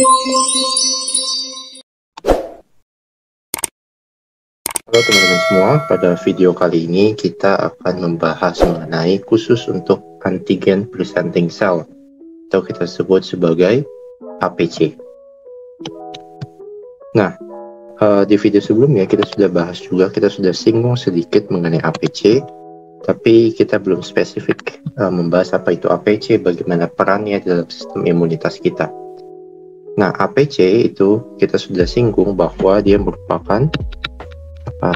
Halo teman-teman semua, pada video kali ini kita akan membahas mengenai khusus untuk antigen presenting cell atau kita sebut sebagai APC. Nah, di video sebelumnya kita sudah bahas juga, kita sudah singgung sedikit mengenai APC, tapi kita belum spesifik membahas apa itu APC, bagaimana perannya dalam sistem imunitas kita. Nah, APC itu kita sudah singgung bahwa dia merupakan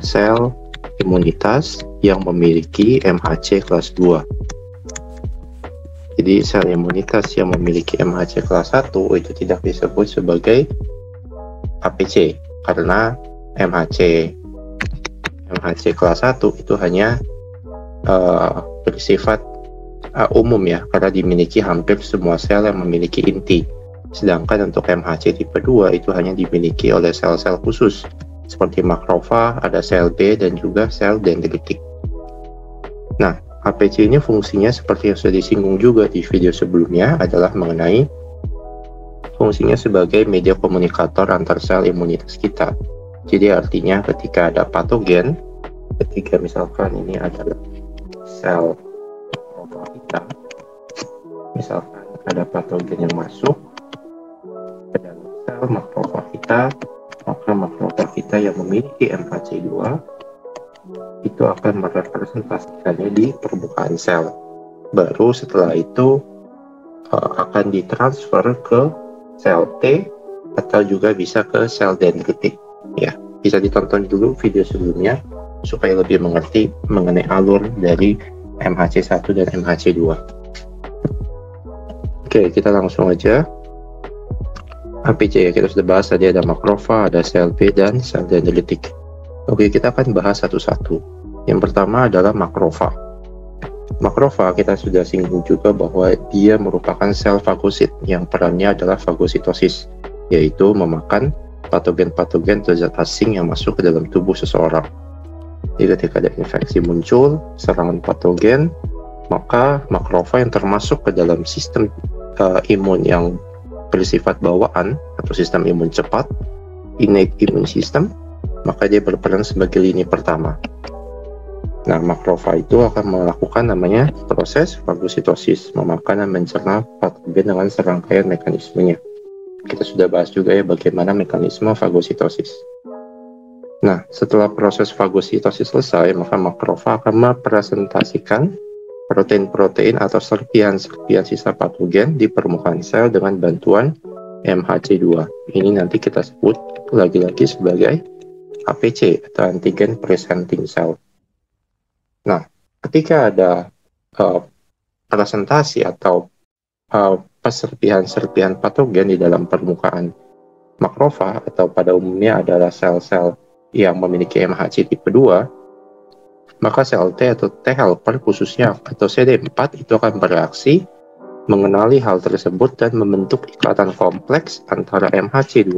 sel imunitas yang memiliki MHC kelas 2. Jadi sel imunitas yang memiliki MHC kelas 1 itu tidak disebut sebagai APC karena MHC kelas 1 itu hanya bersifat umum ya, karena dimiliki hampir semua sel yang memiliki inti. Sedangkan untuk MHC tipe 2 itu hanya dimiliki oleh sel-sel khusus seperti makrofag, ada sel B dan juga sel dendritik. Nah, APC ini fungsinya seperti yang sudah disinggung juga di video sebelumnya adalah mengenai fungsinya sebagai media komunikator antar sel imunitas kita. Jadi artinya ketika ada patogen, ketika misalkan ini adalah sel makrofag kita, misalkan ada patogen yang masuk ke dalam sel makrofag kita, maka makrofag kita yang memiliki MHC2 itu akan merepresentasikannya di permukaan sel. Baru setelah itu akan ditransfer ke sel T atau juga bisa ke sel dendritik. Ya, bisa ditonton dulu video sebelumnya supaya lebih mengerti mengenai alur dari MHC1 dan MHC2. Oke, kita langsung aja. APC ya, kita sudah bahas tadi ada makrofag, ada sel B dan sel dendritik. Oke, kita akan bahas satu-satu. Yang pertama adalah makrofag. Makrofag kita sudah singgung juga bahwa dia merupakan sel fagosit yang perannya adalah fagositosis, yaitu memakan patogen-patogen atau zat asing yang masuk ke dalam tubuh seseorang. Jadi ketika ada infeksi muncul, serangan patogen, maka makrofag yang termasuk ke dalam sistem imun yang bersifat bawaan atau sistem imun cepat, innate immune system, maka dia berperan sebagai lini pertama. Nah, makrofag itu akan melakukan namanya proses fagositosis, memakan dan mencerna patogen dengan serangkaian mekanismenya. Kita sudah bahas juga ya bagaimana mekanisme fagositosis. Nah, setelah proses fagositosis selesai, maka makrofag akan merepresentasikan protein-protein atau serpihan-serpihan sisa patogen di permukaan sel dengan bantuan MHC2. Ini nanti kita sebut lagi-lagi sebagai APC atau antigen presenting cell. Nah, ketika ada presentasi atau serpihan-serpihan patogen di dalam permukaan makrofag atau pada umumnya adalah sel-sel yang memiliki MHC tipe 2, maka sel T atau T helper khususnya atau CD4 itu akan bereaksi mengenali hal tersebut dan membentuk ikatan kompleks antara MHC2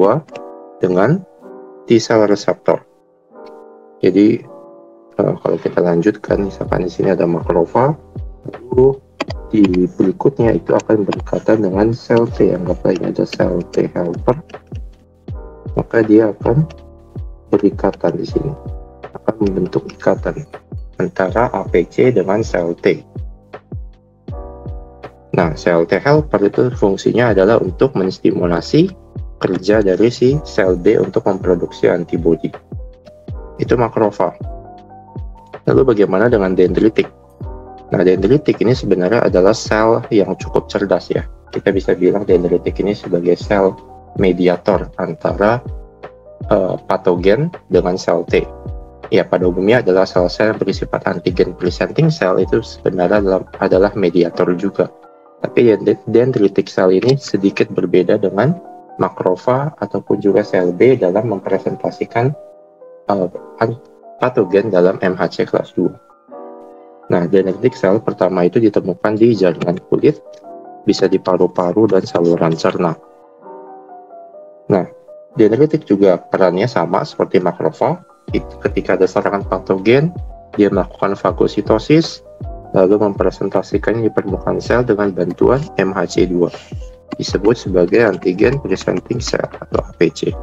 dengan T cell reseptor. Jadi kalau kita lanjutkan, misalkan di sini ada makrofag, lalu di berikutnya itu akan berikatan dengan sel T, anggaplah ini ada sel T helper, maka dia akan berikatan di sini, akan membentuk ikatan antara APC dengan sel T. Nah, sel T helper itu fungsinya adalah untuk menstimulasi kerja dari si sel B untuk memproduksi antibodi. Itu makrofag. Lalu bagaimana dengan dendritik? Nah, dendritik ini sebenarnya adalah sel yang cukup cerdas ya. Kita bisa bilang dendritik ini sebagai sel mediator antara patogen dengan sel T. Ya, pada umumnya adalah sel-sel yang bersifat antigen presenting cell itu sebenarnya adalah mediator juga. Tapi dendritik sel ini sedikit berbeda dengan makrofag ataupun juga sel B dalam mempresentasikan patogen dalam MHC kelas 2. Nah, dendritik sel pertama itu ditemukan di jaringan kulit, bisa di paru-paru dan saluran cerna. Nah, dendritik juga perannya sama seperti makrofag. Ketika ada serangan patogen, dia melakukan fagositosis, lalu mempresentasikannya di permukaan sel dengan bantuan MHC2. disebut sebagai antigen presenting cell atau APC.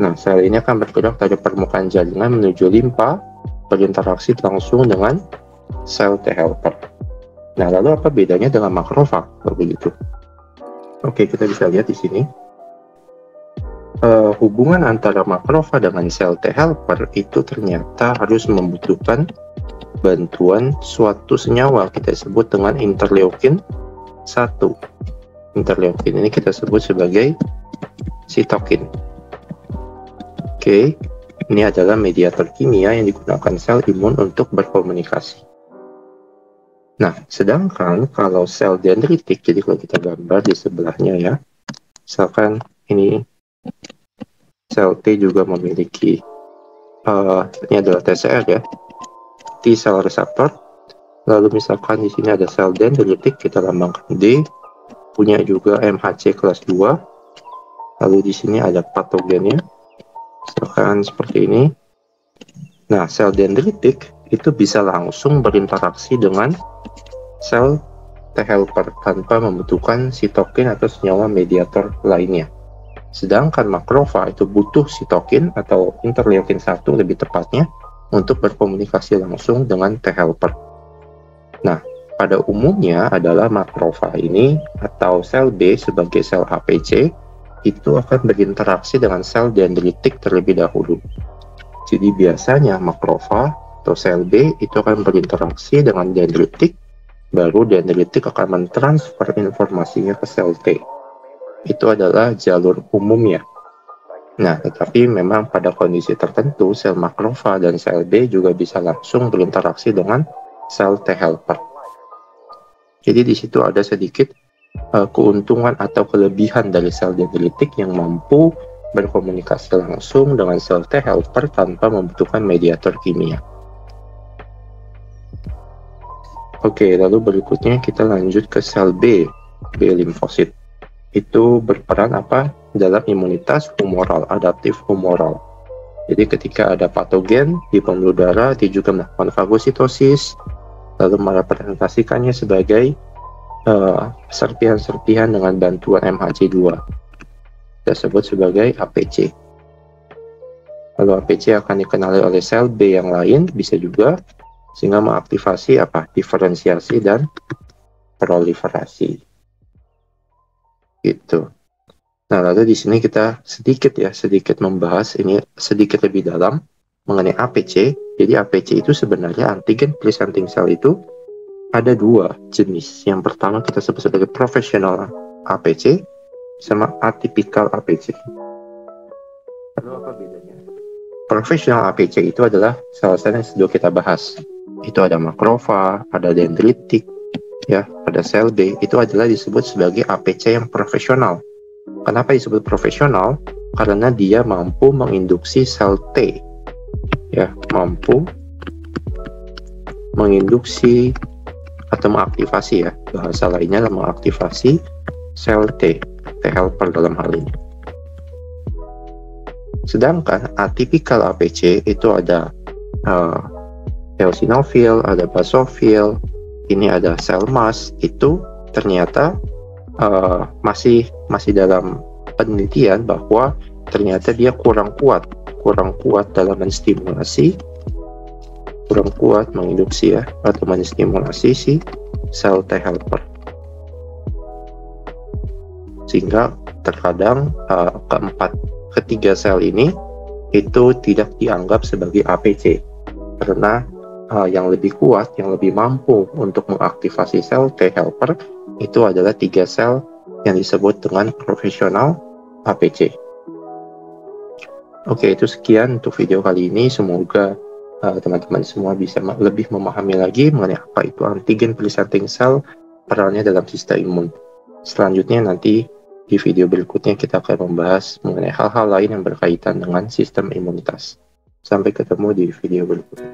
Nah, sel ini akan bergerak dari permukaan jaringan menuju limpa, berinteraksi langsung dengan sel T helper. Nah, lalu apa bedanya dengan makrofag kalau begitu? Oke, kita bisa lihat di sini. Hubungan antara makrofag dengan sel T helper itu ternyata harus membutuhkan bantuan suatu senyawa, kita sebut dengan interleukin 1. Interleukin ini kita sebut sebagai sitokin. Oke, ini adalah mediator kimia yang digunakan sel imun untuk berkomunikasi. Nah, sedangkan kalau sel dendritik, jadi kalau kita gambar di sebelahnya ya, misalkan ini sel T juga memiliki, ini adalah TCR ya, T cell receptor. Lalu misalkan di sini ada sel dendritik, kita lambangkan D, punya juga MHC kelas 2. Lalu di sini ada patogennya, misalkan seperti ini. Nah, sel dendritik itu bisa langsung berinteraksi dengan sel T helper tanpa membutuhkan sitokin atau senyawa mediator lainnya. Sedangkan makrofag itu butuh sitokin atau interleukin 1 lebih tepatnya untuk berkomunikasi langsung dengan T helper. Nah, pada umumnya adalah makrofag ini atau sel B sebagai sel APC itu akan berinteraksi dengan sel dendritik terlebih dahulu. Jadi biasanya makrofag atau sel B itu akan berinteraksi dengan dendritik, baru dendritik akan mentransfer informasinya ke sel T. Itu adalah jalur umumnya. Nah, tetapi memang pada kondisi tertentu, sel makrofag dan sel B juga bisa langsung berinteraksi dengan sel T helper. Jadi di situ ada sedikit keuntungan atau kelebihan dari sel dendritik yang mampu berkomunikasi langsung dengan sel T helper tanpa membutuhkan mediator kimia. Oke, lalu berikutnya kita lanjut ke sel B limfosit. Itu berperan apa? Dalam imunitas humoral, adaptif humoral. Jadi ketika ada patogen di pembuluh darah, dia juga melakukan fagositosis, lalu merepresentasikannya sebagai serpihan-serpihan dengan bantuan MHC2. Kita sebut sebagai APC. Lalu APC akan dikenali oleh sel B yang lain, bisa juga, sehingga mengaktifasi apa? Diferensiasi dan proliferasi. Gitu. Nah, lalu di sini kita sedikit membahas ini sedikit lebih dalam mengenai APC. Jadi APC itu sebenarnya antigen presenting cell itu ada 2 jenis. Yang pertama kita sebut sebagai professional APC sama atypical APC. Lalu apa bedanya? Professional APC itu adalah sel-sel yang sudah kita bahas. Itu ada makrofag, ada dendritik, ya, pada sel B. Itu adalah disebut sebagai APC yang profesional. Kenapa disebut profesional? Karena dia mampu menginduksi sel T, ya, mampu menginduksi atau mengaktifasi, ya, bahasa lainnya adalah mengaktifasi sel T helper dalam hal ini. Sedangkan atypical APC itu ada eosinofil, ada basofil, ini ada sel mast, itu ternyata masih dalam penelitian bahwa ternyata dia kurang kuat dalam menstimulasi, kurang kuat menginduksi, ya, atau menstimulasi si sel T helper, sehingga terkadang ketiga sel ini itu tidak dianggap sebagai APC karena yang lebih kuat, yang lebih mampu untuk mengaktifasi sel T helper itu adalah 3 sel yang disebut dengan profesional APC. Oke, itu sekian untuk video kali ini. Semoga teman-teman semua bisa lebih memahami lagi mengenai apa itu antigen presenting cell, perannya dalam sistem imun. Selanjutnya nanti di video berikutnya kita akan membahas mengenai hal-hal lain yang berkaitan dengan sistem imunitas. Sampai ketemu di video berikutnya.